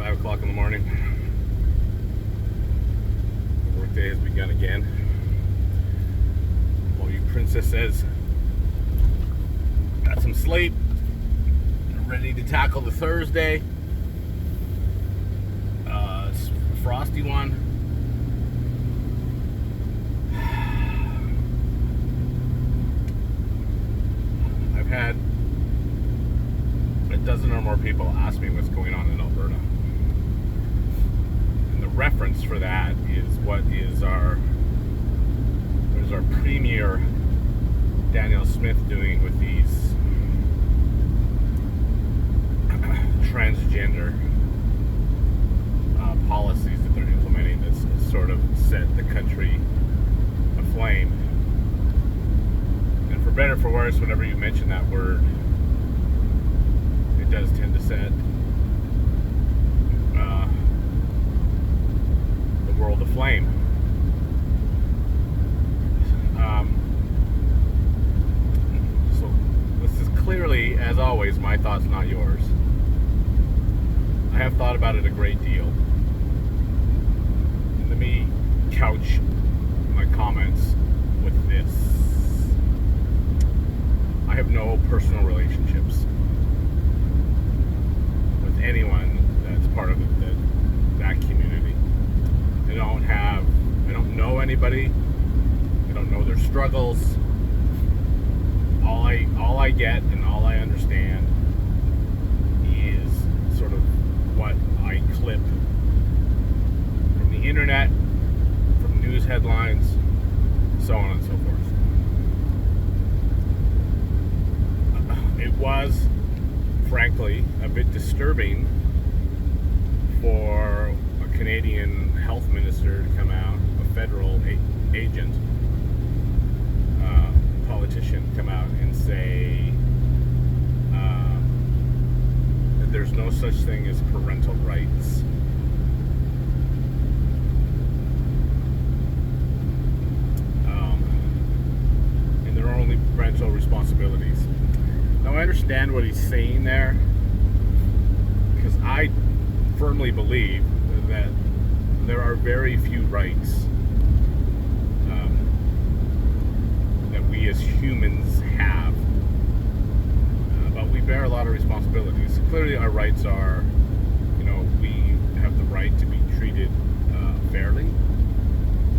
5 o'clock in the morning. The workday has begun again. While you princesses got some sleep, ready to tackle the Thursday. It's a frosty one. I've had a dozen or more people ask me what's going on in Alberta. And the reference for that is what is our Premier Danielle Smith doing with these transgender policies that they're implementing that's sort of set the country aflame. And for better or for worse, whenever you mention that word, it does tend to set the world aflame. So this is clearly, as always, my thoughts, not yours. I have thought about it a great deal. And let me couch my comments with this. I have no personal relationships with anyone that's part of that community. I don't know anybody. I don't know their struggles. All I get and all I understand is sort of what I clip from the internet, from news headlines, so on and so forth. It was, frankly, a bit disturbing for a Canadian health minister to come out, a federal agent, politician, come out and say that there's no such thing as parental rights. And there are only parental responsibilities. Now, I understand what he's saying there, because I firmly believe that there are very few rights that we as humans have, but we bear a lot of responsibilities. Clearly, our rights are, we have the right to be treated fairly.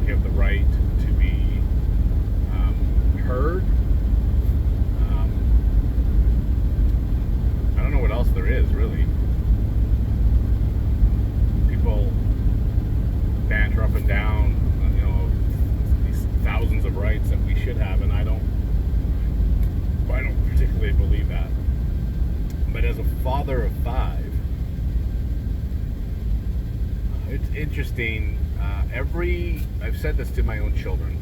We have the right to be heard. I don't know what else there is, really. People banter up and down, these thousands of rights that we should have, and I don't particularly believe that. But as a father of 5, it's interesting. I've said this to my own children.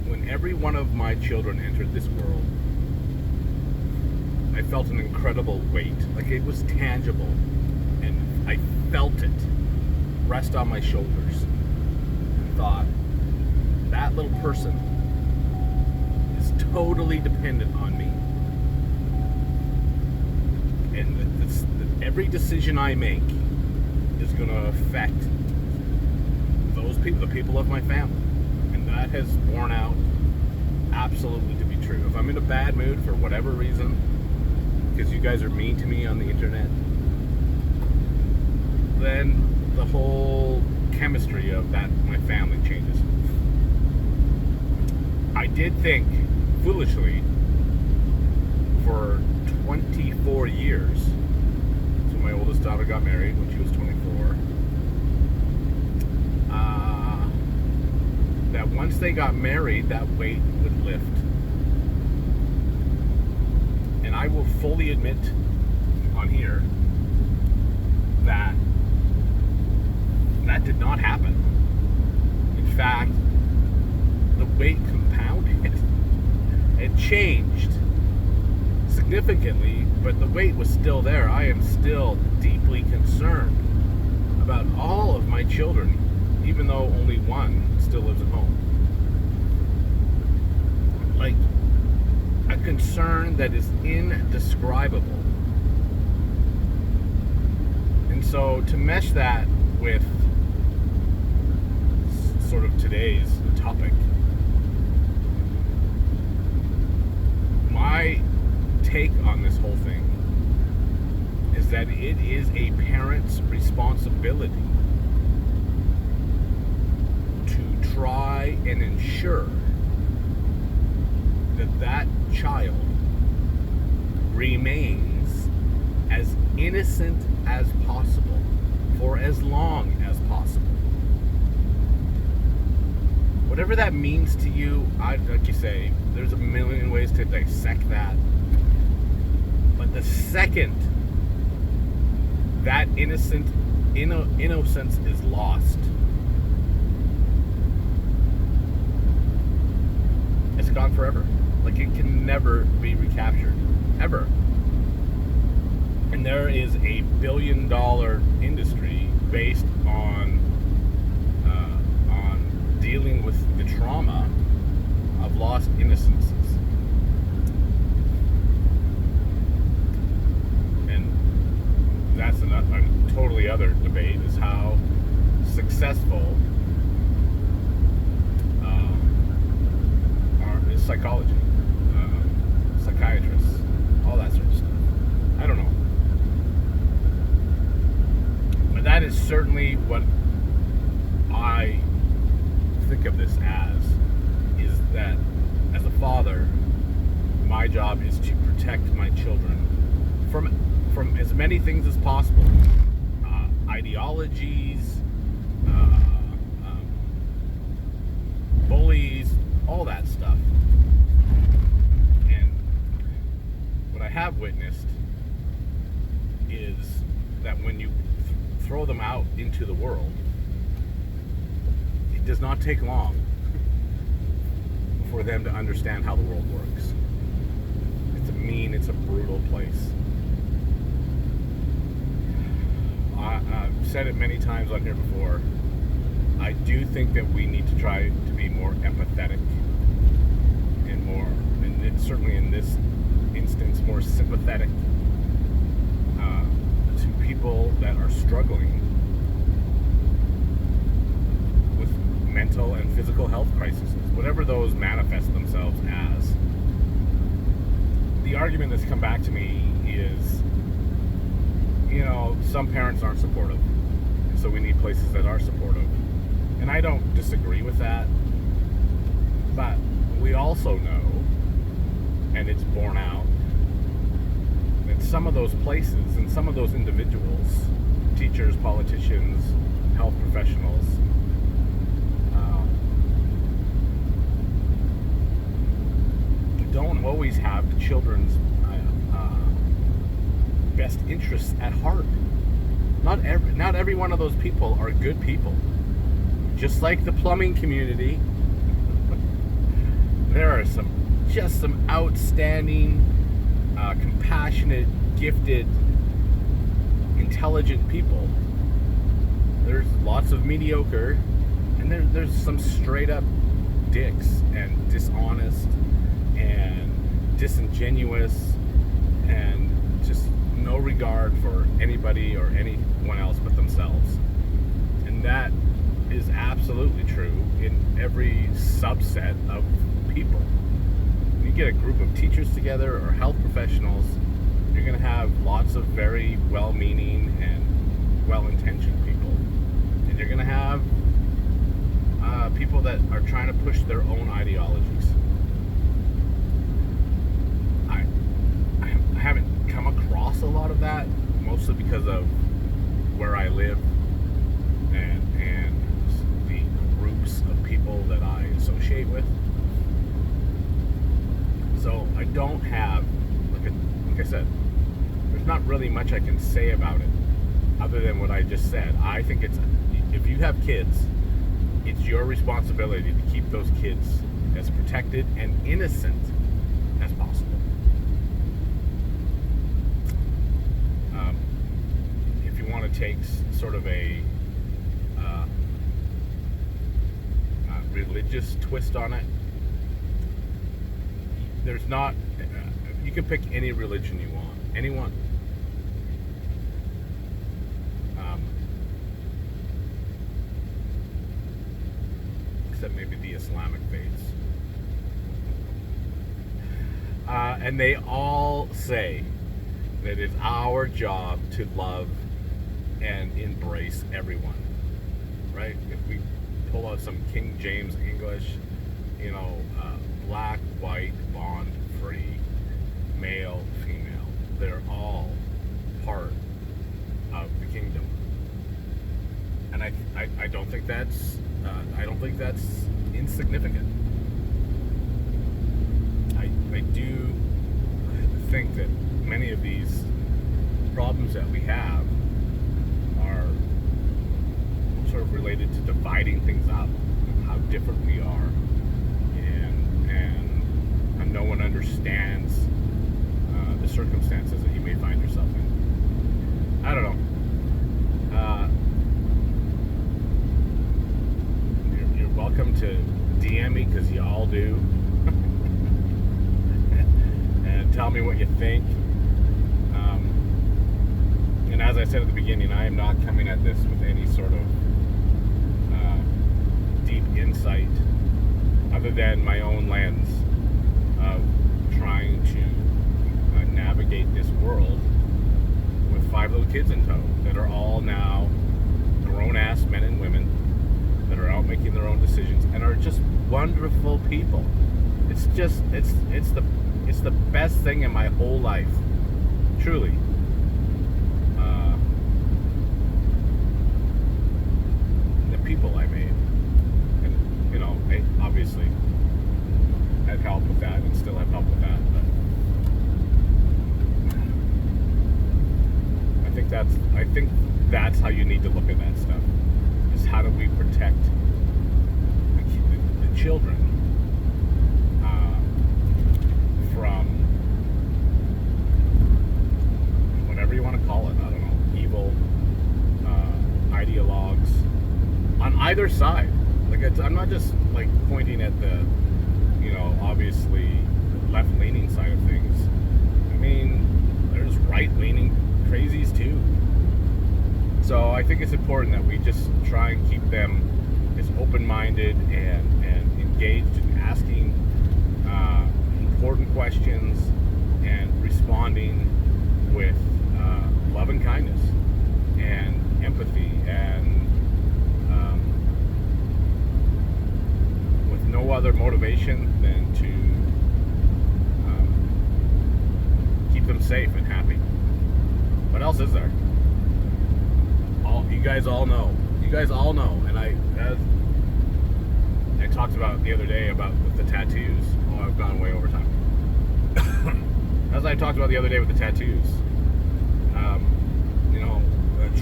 When every one of my children entered this world, I felt an incredible weight, like it was tangible, and I felt it rest on my shoulders, and thought, that little person is totally dependent on me, and every decision I make is going to affect those people, the people of my family, and that has borne out absolutely to be true. If I'm in a bad mood for whatever reason, because you guys are mean to me on the internet, then the whole chemistry of my family changes. I did think, foolishly, for 24 years, so my oldest daughter got married when she was 24, that once they got married, that weight would lift. And I will fully admit on here that did not happen. In fact, the weight compounded. It changed significantly, but the weight was still there. I am still deeply concerned about all of my children, even though only one still lives at home. Like, a concern that is indescribable. So to mesh that with sort of today's topic, my take on this whole thing is that it is a parent's responsibility to try and ensure that that child remains as innocent as possible for as long as possible. Whatever that means to you, like you say, there's a million ways to dissect that. But the second that innocence is lost, it's gone forever. Like, it can never be recaptured, ever. And there is a billion-dollar industry based on dealing with the trauma of lost innocences. And that's a totally other debate, is how successful is psychology, psychiatrists, all that sort of stuff. I don't know. But that is certainly what I think of this as, is that as a father, my job is to protect my children from as many things as possible, ideologies, bullies, all that stuff. And what I have witnessed is that when you throw them out into the world, it does not take long for them to understand how the world works. It's a mean, it's a brutal place. I've said it many times on here before. I do think that we need to try to be more empathetic and certainly in this instance, more sympathetic to people that are struggling with mental and physical health crises, whatever those manifest themselves as. The argument that's come back to me is, some parents aren't supportive, and so we need places that are supportive. And I don't disagree with that, but we also know, and it's borne out, that some of those places and some of those individuals, teachers, politicians, health professionals, don't always have the children's best interests at heart. Not every one of those people are good people. Just like the plumbing community, there are some outstanding, compassionate, gifted, intelligent people. There's lots of mediocre, and there's some straight up dicks and dishonest and disingenuous and just no regard for anybody or anyone else but themselves. And that is absolutely true in every subset of people. When you get a group of teachers together or health professionals, you're going to have lots of very well-meaning and well-intentioned people. And you're going to have people that are trying to push their own ideologies. I haven't come across a lot of that, mostly because of where I live and the groups of people that I associate with. So I don't have, like I said, there's not really much I can say about it other than what I just said. I think if you have kids, it's your responsibility to keep those kids as protected and innocent as possible. If you want to take sort of a religious twist on it, there's not, you can pick any religion you want, anyone. Islamic faiths. And they all say that it's our job to love and embrace everyone, right? If we pull out some King James English, black, white, bond, free, male, female, they're all part of the kingdom. And I don't think that's insignificant. I do think that many of these problems that we have are sort of related to dividing things up, how different we are, and no one understands the circumstances that you may find yourself in. I don't know. You're welcome to DM me, because you all do, and tell me what you think. And as I said at the beginning, I am not coming at this with any sort of deep insight other than my own lens of trying to navigate this world with 5 little kids in tow that are all now grown-ass men and women that are out making their own decisions and are just wonderful people. It's the best thing in my whole life, truly. The people I made, and I obviously had help with that and still have help with that, but I think that's how you need to look at that stuff, is how do we protect the children from whatever you want to call it, I don't know, evil ideologues on either side. Like, I'm not just like pointing at the obviously left-leaning side of things. I mean, there's right-leaning crazies too. So I think it's important that we just try and keep them as open-minded and engaged in asking important questions and responding with love and kindness and empathy, and with no other motivation than to keep them safe and happy. What else is there? You guys all know. And I talked about the other day about with the tattoos. Oh, I've gone way over time. As I talked about the other day with the tattoos,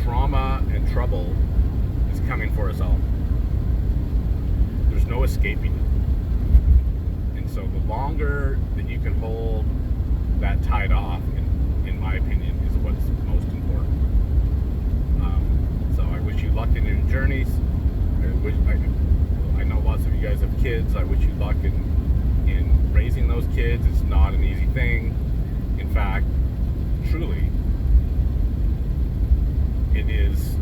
trauma and trouble is coming for us all. There's no escaping it. And so the longer that you can hold that tied off, in my opinion, is what's most important. So I wish you luck in your journeys. I know lots of you guys have kids. I wish you luck in raising those kids. It's not an easy thing. In fact, truly, it is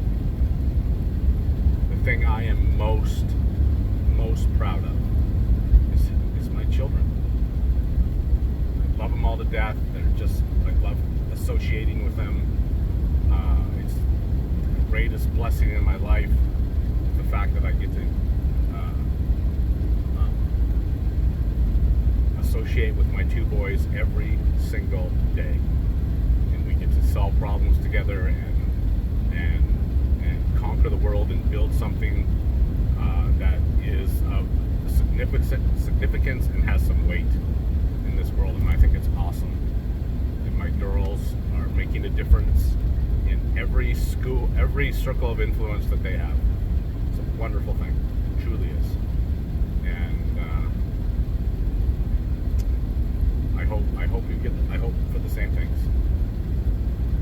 the thing I am most proud of is my children. I love them all to death. I love associating with them. It's the greatest blessing in my life, the fact that I get to associate with my 2 boys every single day, and we get to solve problems together and conquer the world and build something that is of significance and has some weight in this world. And I think it's awesome. And my girls are making a difference in every school, every circle of influence that they have. It's a wonderful thing. It truly is. And I hope for the same things.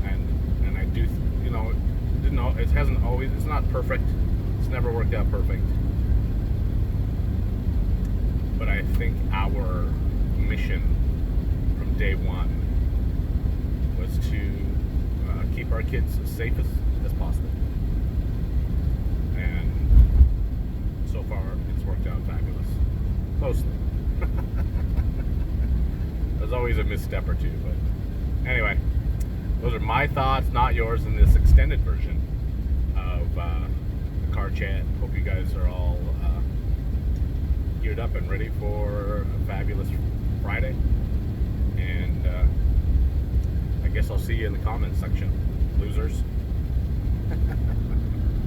And I do, it hasn't always, it's not perfect. It's never worked out perfect. But I think our mission from day one was to keep our kids as safe as possible. And so far, it's worked out fabulous. Mostly. There's always a misstep or two, but anyway, those are my thoughts, not yours, in this extended version of the car chat. Hope you guys are all geared up and ready for a fabulous Friday. And I guess I'll see you in the comments section, losers.